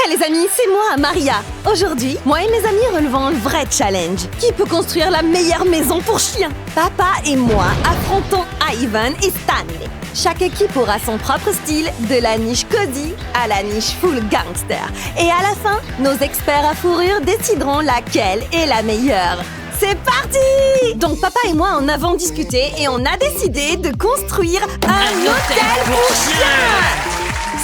Hey les amis, c'est moi, Maria. Aujourd'hui, moi et mes amis relevons un vrai challenge. Qui peut construire la meilleure maison pour chiens? Papa et moi affrontons Ivan et Stanley. Chaque équipe aura son propre style, de la niche cozy à la niche full gangster. Et à la fin, nos experts à fourrure décideront laquelle est la meilleure. C'est parti! Donc papa et moi en avons discuté et on a décidé de construire un hôtel pour chiens!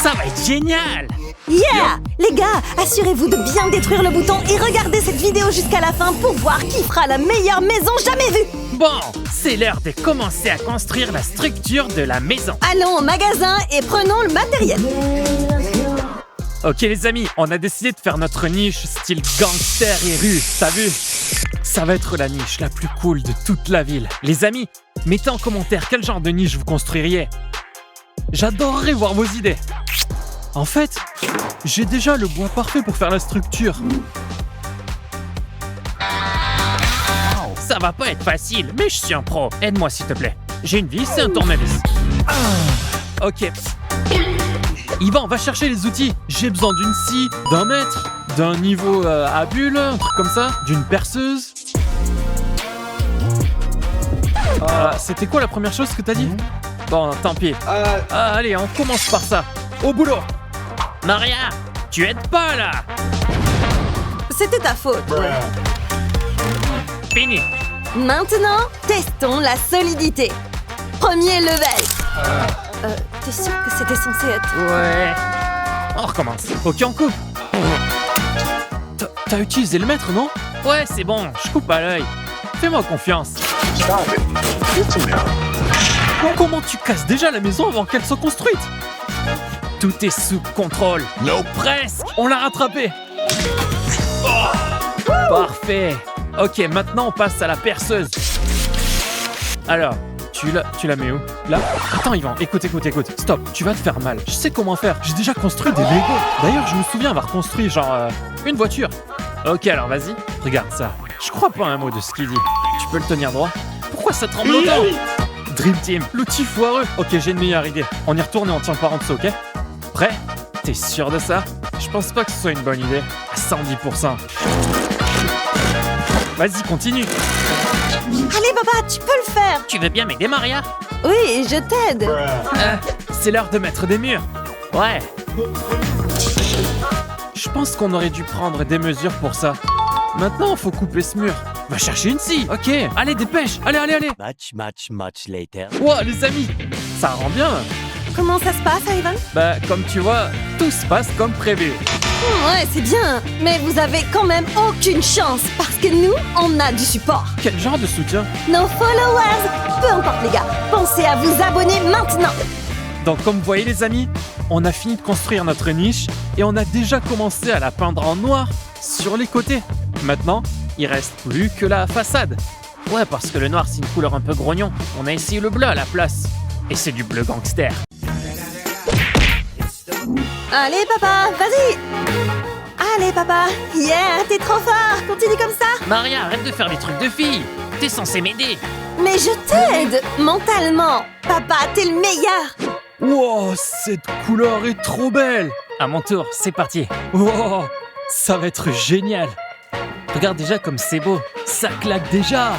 Ça va être génial! Yeah! Les gars, assurez-vous de bien détruire le bouton et regardez cette vidéo jusqu'à la fin pour voir qui fera la meilleure maison jamais vue! Bon, c'est l'heure de commencer à construire la structure de la maison. Allons au magasin et prenons le matériel. Ok les amis, on a décidé de faire notre niche style gangster et rue, t'as vu? Ça va être la niche la plus cool de toute la ville. Les amis, mettez en commentaire quel genre de niche vous construiriez. J'adorerais voir vos idées. En fait, j'ai déjà le bois parfait pour faire la structure. Ça va pas être facile, mais je suis un pro. Aide-moi s'il te plaît. J'ai une vis et un tournevis. Ok. Yvan, va chercher les outils. J'ai besoin d'une scie, d'un mètre, d'un niveau à bulle, un truc comme ça, d'une perceuse. C'était quoi la première chose que t'as dit? Bon, tant pis. Allez, on commence par ça. Au boulot. Maria, tu aides pas là. C'était ta faute. Fini. Maintenant, testons la solidité. Premier level. T'es sûr que c'était censé être... Ouais. On recommence. Ok, on coupe. T'as utilisé le mètre, non? Ouais, c'est bon, je coupe à l'œil. Fais-moi confiance. Comment tu casses déjà la maison avant qu'elle soit construite? Tout est sous contrôle. Nope. Presque. On l'a rattrapé. Parfait. Ok, maintenant on passe à la perceuse. Alors, tu la mets où? Là? Attends Yvan, écoute. Stop, tu vas te faire mal. Je sais comment faire. J'ai déjà construit des Lego. D'ailleurs, je me souviens avoir construit genre une voiture. Ok, alors vas-y. Regarde ça. Je crois pas un mot de ce qu'il dit. Tu peux le tenir droit? Pourquoi ça tremble autant? Dream Team, l'outil foireux. Ok, j'ai une meilleure idée. On y retourne et on tient par en dessous, ok? Prêt? T'es sûr de ça? Je pense pas que ce soit une bonne idée. À 110%. Vas-y, continue. Allez papa, tu peux le faire. Tu veux bien m'aider, Maria? Oui, je t'aide. C'est l'heure de mettre des murs. Ouais. Je pense qu'on aurait dû prendre des mesures pour ça. Maintenant, faut couper ce mur. Va chercher une scie. Ok, allez, dépêche. Allez. Much later. Wow, les amis, ça rend bien. Comment ça se passe, Ivan? Bah, comme tu vois, tout se passe comme prévu. Ouais, c'est bien. Mais vous avez quand même aucune chance parce que nous, on a du support. Quel genre de soutien? Nos followers. Peu importe les gars, pensez à vous abonner maintenant. Donc, comme vous voyez les amis, on a fini de construire notre niche et on a déjà commencé à la peindre en noir sur les côtés. Maintenant, il reste plus que la façade. Ouais, parce que le noir, c'est une couleur un peu grognon. On a essayé le bleu à la place. Et c'est du bleu gangster. Allez papa, vas-y. Allez papa, yeah, t'es trop fort. Continue comme ça. Maria, arrête de faire des trucs de fille. T'es censée m'aider. Mais je t'aide mentalement. Papa, t'es le meilleur. Wow, cette couleur est trop belle. À mon tour, c'est parti. Wow, ça va être génial. Regarde déjà comme c'est beau. Ça claque déjà.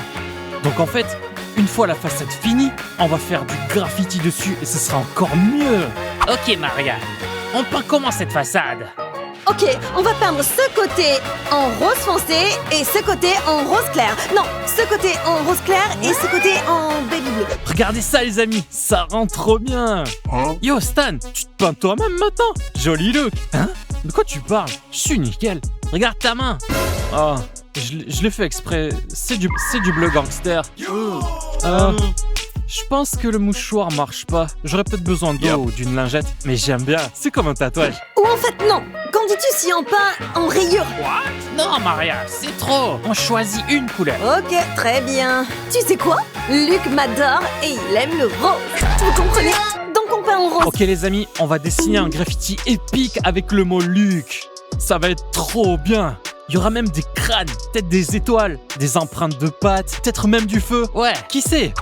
Donc en fait, une fois la façade finie, on va faire du graffiti dessus et ce sera encore mieux. Ok Maria, on peint comment cette façade? Ok, on va peindre ce côté en rose foncé et ce côté en rose clair. Non, ce côté en rose clair et ce côté en baby bleu. Regardez ça les amis, ça rend trop bien. Yo Stan, tu te peins toi-même maintenant? Joli look. Hein? De quoi tu parles? Je suis nickel. Regarde ta main. Oh, je l'ai fait exprès. C'est du bleu gangster. Je pense que le mouchoir marche pas. J'aurais peut-être besoin d'eau ou d'une lingette, mais j'aime bien. C'est comme un tatouage. Ou en fait non. Qu'en dis-tu si on peint en rayure? Non Maria, c'est trop. On choisit une couleur. Ok, très bien. Tu sais quoi? Luc m'adore et il aime le rose. Vous comprenez? Donc on peint en rose. Ok les amis, on va dessiner un graffiti épique avec le mot Luc. Ça va être trop bien. Il y aura même des crânes, peut-être des étoiles, des empreintes de pattes, peut-être même du feu. Ouais, qui sait?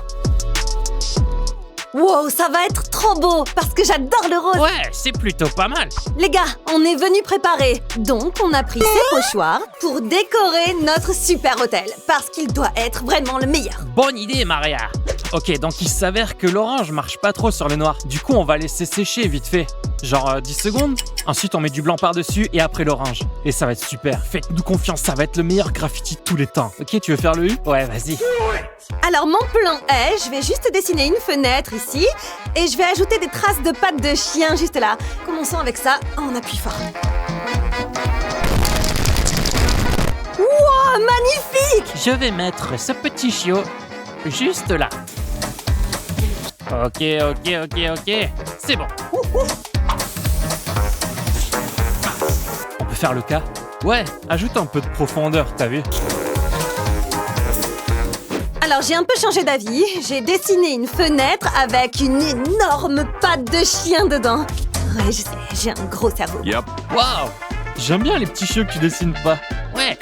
Wow, ça va être trop beau parce que j'adore le rose. Ouais, c'est plutôt pas mal. Les gars, on est venus préparer. Donc, on a pris ces pochoirs pour décorer notre super hôtel parce qu'il doit être vraiment le meilleur. Bonne idée, Maria. Ok, donc il s'avère que l'orange marche pas trop sur le noir. Du coup, on va laisser sécher vite fait. Genre 10 secondes. Ensuite, on met du blanc par-dessus et après l'orange. Et ça va être super. Faites-nous confiance, ça va être le meilleur graffiti de tous les temps. Ok, tu veux faire le U? Ouais, vas-y. Alors, mon plan est, je vais juste dessiner une fenêtre ici et je vais ajouter des traces de pattes de chien juste là. Commençons avec ça. On appuie fort. Wow, magnifique! Je vais mettre ce petit chiot juste là. Ok. C'est bon. On peut faire le cas? Ouais, ajoute un peu de profondeur, t'as vu? Alors, j'ai un peu changé d'avis. J'ai dessiné une fenêtre avec une énorme patte de chien dedans. Ouais, je sais, j'ai un gros cerveau. Waouh! J'aime bien les petits chiots que tu dessines pas. Ouais,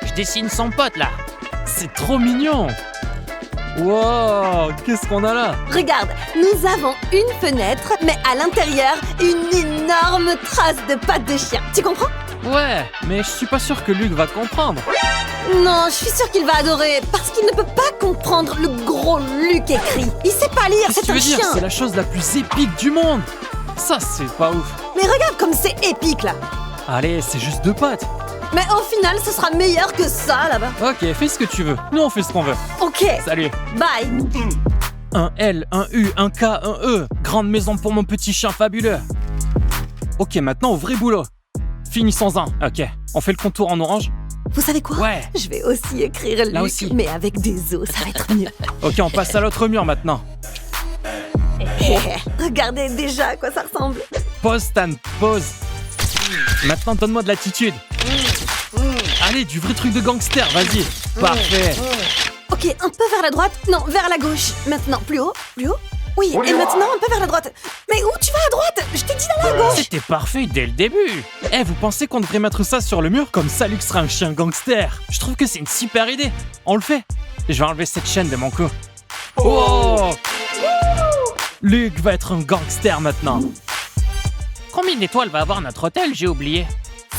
je dessine son pote là. C'est trop mignon. Wow, qu'est-ce qu'on a là? Regarde, nous avons une fenêtre, mais à l'intérieur, une énorme trace de patte de chien. Tu comprends? Ouais, mais je suis pas sûr que Luc va comprendre. Non, je suis sûre qu'il va adorer, parce qu'il ne peut pas comprendre le gros Luc écrit. Il sait pas lire, Qu'est-ce que c'est tu un veux dire? chien. C'est la chose la plus épique du monde. Ça, c'est pas ouf. Mais regarde comme c'est épique là. Allez, c'est juste deux pattes. Mais au final, ce sera meilleur que ça là-bas. Ok, fais ce que tu veux. Nous, on fait ce qu'on veut. Ok, Salut. bye. Un L, un U, un K, un E. Grande maison pour mon petit chien fabuleux. Ok, maintenant au vrai boulot. Finissons-en. Ok, on fait le contour en orange? Vous savez quoi? Ouais. Je vais aussi écrire Luc, aussi. mais avec des os, ça va être mieux. Ok, on passe à l'autre mur maintenant. Regardez déjà à quoi ça ressemble. Pause, Stan, pause. Maintenant, donne-moi de l'attitude. Allez, du vrai truc de gangster, vas-y. Parfait. Ok, un peu vers la droite. Non, vers la gauche. Maintenant, plus haut, plus haut. Oui, et maintenant un peu vers la droite. Mais où tu vas à droite? Je t'ai dit d'aller à gauche. C'était parfait dès le début. Eh, vous pensez qu'on devrait mettre ça sur le mur? Comme ça, Luc sera un chien gangster. Je trouve que c'est une super idée. On le fait. Je vais enlever cette chaîne de mon cou. Oh! Luc va être un gangster maintenant. Combien d'étoiles va avoir notre hôtel? J'ai oublié.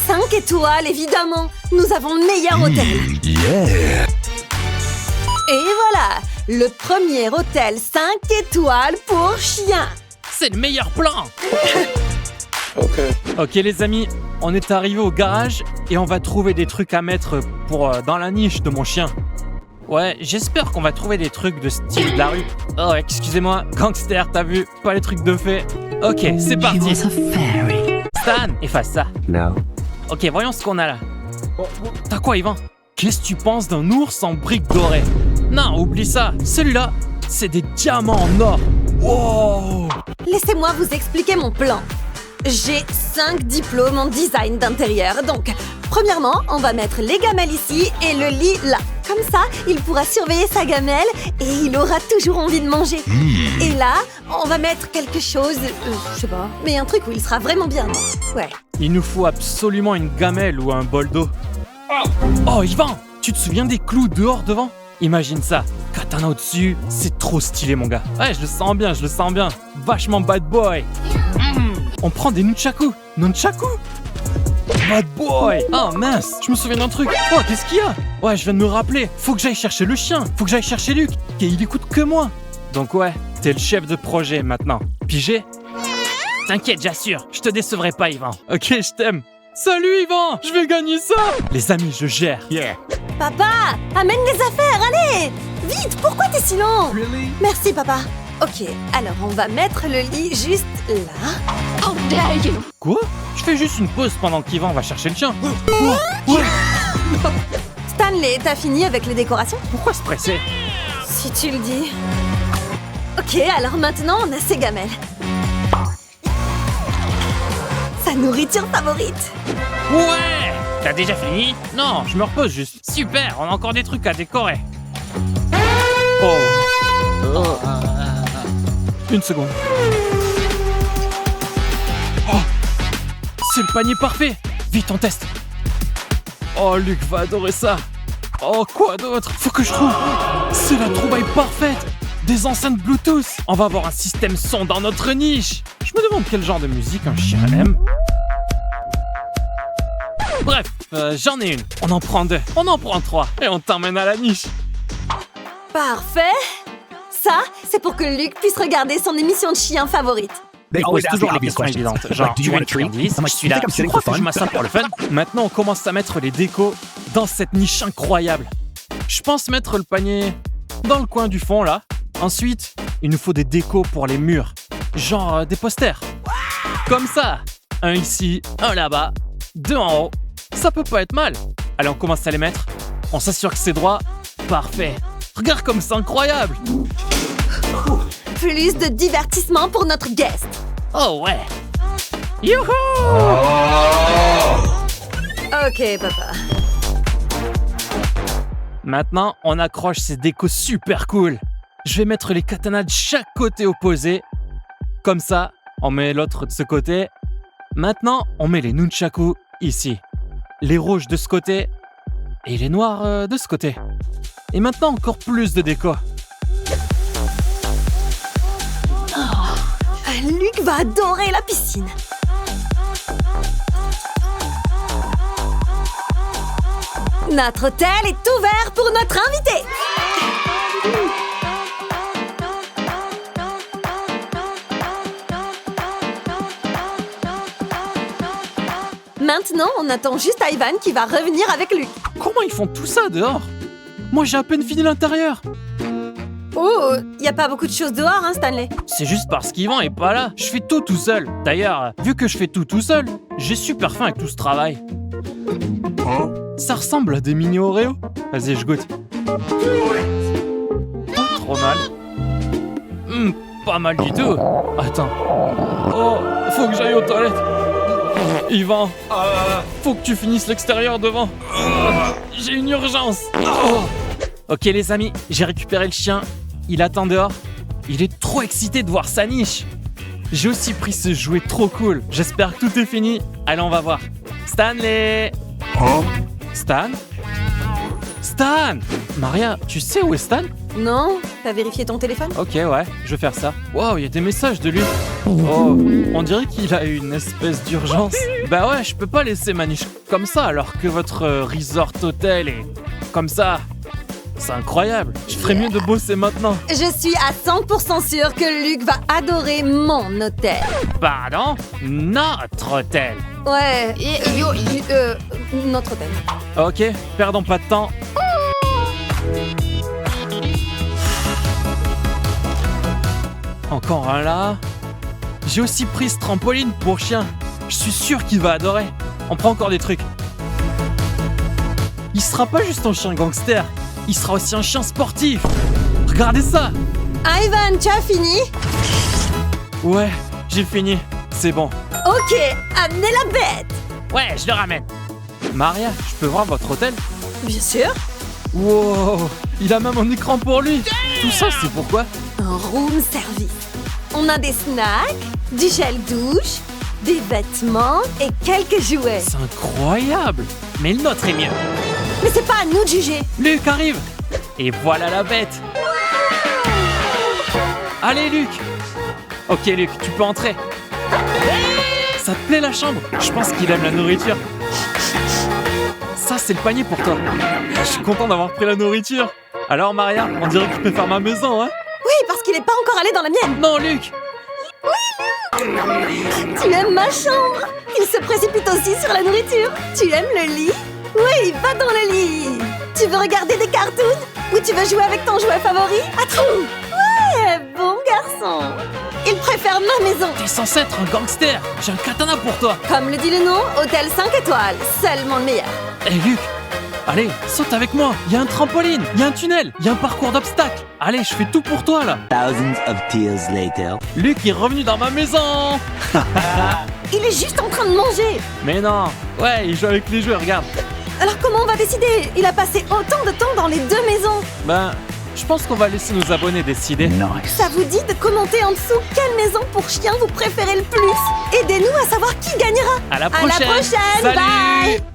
5 étoiles, évidemment. Nous avons le meilleur hôtel. Et voilà, le premier hôtel 5 étoiles pour chiens. C'est le meilleur plan. Ok les amis, on est arrivé au garage et on va trouver des trucs à mettre pour dans la niche de mon chien. Ouais, j'espère qu'on va trouver des trucs de style de la rue. Oh, excusez-moi, gangster, t'as vu? Pas les trucs de fée. Ok, c'est parti. Stan, efface ça. No. Ok, voyons ce qu'on a là. T'as quoi, Yvan? Qu'est-ce que tu penses d'un ours en briques dorées? Non, oublie ça. Celui-là, c'est des diamants en or. Wow! Laissez-moi vous expliquer mon plan. J'ai 5 diplômes en design d'intérieur. Donc, premièrement, on va mettre les gamelles ici et le lit là. Comme ça, il pourra surveiller sa gamelle et il aura toujours envie de manger. Et là, on va mettre quelque chose, je sais pas, mais un truc où il sera vraiment bien. Ouais. Il nous faut absolument une gamelle ou un bol d'eau. Oh, Yvan, tu te souviens des clous dehors devant? Imagine ça, katana au-dessus, c'est trop stylé mon gars. Ouais, je le sens bien, Vachement bad boy. On prend des nunchaku. Bad boy. Oh mince, je me souviens d'un truc. Oh, qu'est-ce qu'il y a? Ouais, je viens de me rappeler. Faut que j'aille chercher le chien. Faut que j'aille chercher Luc. Et il écoute que moi. Donc ouais, t'es le chef de projet maintenant. Pigé? T'inquiète, j'assure. Je te décevrai pas, Yvan. Ok, je t'aime. Salut, Yvan. Je vais gagner ça. Les amis, je gère. Yeah. Papa, amène les affaires, allez! Vite, pourquoi t'es si lent? Merci, papa. Ok, alors on va mettre le lit juste là. Quoi? Je fais juste une pause pendant qu'Yvan va chercher le chien. Ouais. Stanley, t'as fini avec les décorations? Pourquoi se presser? Si tu le dis. Ok, alors maintenant on a ses gamelles. Sa nourriture favorite. Ouais! T'as déjà fini? Non, je me repose juste. Super, on a encore des trucs à décorer. Oh. Une seconde. Oh. C'est le panier parfait. Vite, on teste. Oh, Luc va adorer ça. Oh, quoi d'autre? Faut que je trouve. C'est la trouvaille parfaite. Des enceintes Bluetooth. On va avoir un système son dans notre niche. Je me demande quel genre de musique un chien aime. Bref, j'en ai une. On en prend 2. On en prend 3. Et on t'emmène à la niche. Parfait. Ça, c'est pour que Luc puisse regarder son émission de chien favorite. Il pose toujours les questions évidentes. Genre, tu veux une friandise? Je suis là. Tu crois que je m'assois pour le fun? Maintenant, on commence à mettre les décos dans cette niche incroyable. Je pense mettre le panier dans le coin du fond, là. Ensuite, il nous faut des décos pour les murs. Genre des posters. Comme ça. Un ici, un là-bas, 2 en haut. Ça peut pas être mal. Allez, on commence à les mettre. On s'assure que c'est droit. Parfait. Regarde comme c'est incroyable. Plus de divertissement pour notre guest. Oh ouais. Youhou! Ok, papa. Maintenant, on accroche ces décos super cool. Je vais mettre les katanas de chaque côté opposé. Comme ça, on met l'autre de ce côté. Maintenant, on met les nunchaku ici. Les rouges de ce côté et les noirs de ce côté. Et maintenant, encore plus de déco. Luc va adorer la piscine. Notre hôtel est ouvert pour notre invité. Maintenant, on attend juste Ivan qui va revenir avec Luc. Comment ils font tout ça dehors? Moi, j'ai à peine fini l'intérieur. Oh, y a pas beaucoup de choses dehors, hein, Stanley? C'est juste parce qu'Yvan est pas là. Je fais tout seul. D'ailleurs, vu que je fais tout seul, j'ai super faim avec tout ce travail. Ça ressemble à des mini Oreo. Vas-y, je goûte. Pas trop mal. Pas mal du tout. Attends. Oh, faut que j'aille aux toilettes. Yvan, faut que tu finisses l'extérieur devant. J'ai une urgence. Ok les amis, j'ai récupéré le chien. Il attend dehors. Il est trop excité de voir sa niche. J'ai aussi pris ce jouet trop cool. J'espère que tout est fini. Allez, on va voir. Stanley! Stan? Stan! Maria, tu sais où est Stan? Non? T'as vérifié ton téléphone? Ok, ouais, je vais faire ça. Waouh, il y a des messages de lui. Oh, on dirait qu'il a une espèce d'urgence. Bah ouais, je peux pas laisser ma niche comme ça alors que votre resort hôtel est comme ça. C'est incroyable. Je ferais mieux de bosser maintenant. Je suis à 100% sûre que Luc va adorer mon hôtel. Pardon? Notre hôtel. Ouais, notre hôtel. Ok, perdons pas de temps. Encore un là. J'ai aussi pris ce trampoline pour chien. Je suis sûr qu'il va adorer. On prend encore des trucs. Il sera pas juste un chien gangster. Il sera aussi un chien sportif. Regardez ça. Ivan, tu as fini? Ouais, j'ai fini. C'est bon. Ok, amenez la bête. Ouais, je le ramène. Maria, je peux voir votre hôtel? Bien sûr. Wow, il a même un écran pour lui. Tout ça, c'est pourquoi? Un room service. On a des snacks, du gel douche, des vêtements et quelques jouets. C'est incroyable. Mais le nôtre est mieux. Mais c'est pas à nous de juger. Luc arrive. Et voilà la bête. Allez, Luc. Ok, Luc, tu peux entrer. Ça te plaît la chambre? Je pense qu'il aime la nourriture. Ça, c'est le panier pour toi. Je suis content d'avoir pris la nourriture. Alors, Maria, on dirait que je peux faire ma maison, hein? Oui, parce qu'il est pas encore allé dans la mienne. Non, Luc. Tu aimes ma chambre? Il se précipite aussi sur la nourriture. Tu aimes le lit? Oui, va dans le lit. Tu veux regarder des cartoons? Ou tu veux jouer avec ton jouet favori? Attends. Ouais, bon garçon. Il préfère ma maison. T'es censé être un gangster. J'ai un katana pour toi. Comme le dit le nom, hôtel 5 étoiles. Seulement le meilleur. Hé, Luc. Allez, saute avec moi. Il y a un trampoline, il y a un tunnel, il y a un parcours d'obstacles. Allez, je fais tout pour toi, là. Thousands of tears later. Luc est revenu dans ma maison. Il est juste en train de manger. Mais non. Ouais, il joue avec les jeux, regarde. Alors comment on va décider? Il a passé autant de temps dans les deux maisons. Ben, je pense qu'on va laisser nos abonnés décider. Ça vous dit de commenter en dessous quelle maison pour chien vous préférez le plus? Aidez-nous à savoir qui gagnera. À la prochaine. À la prochaine. Salut. Bye.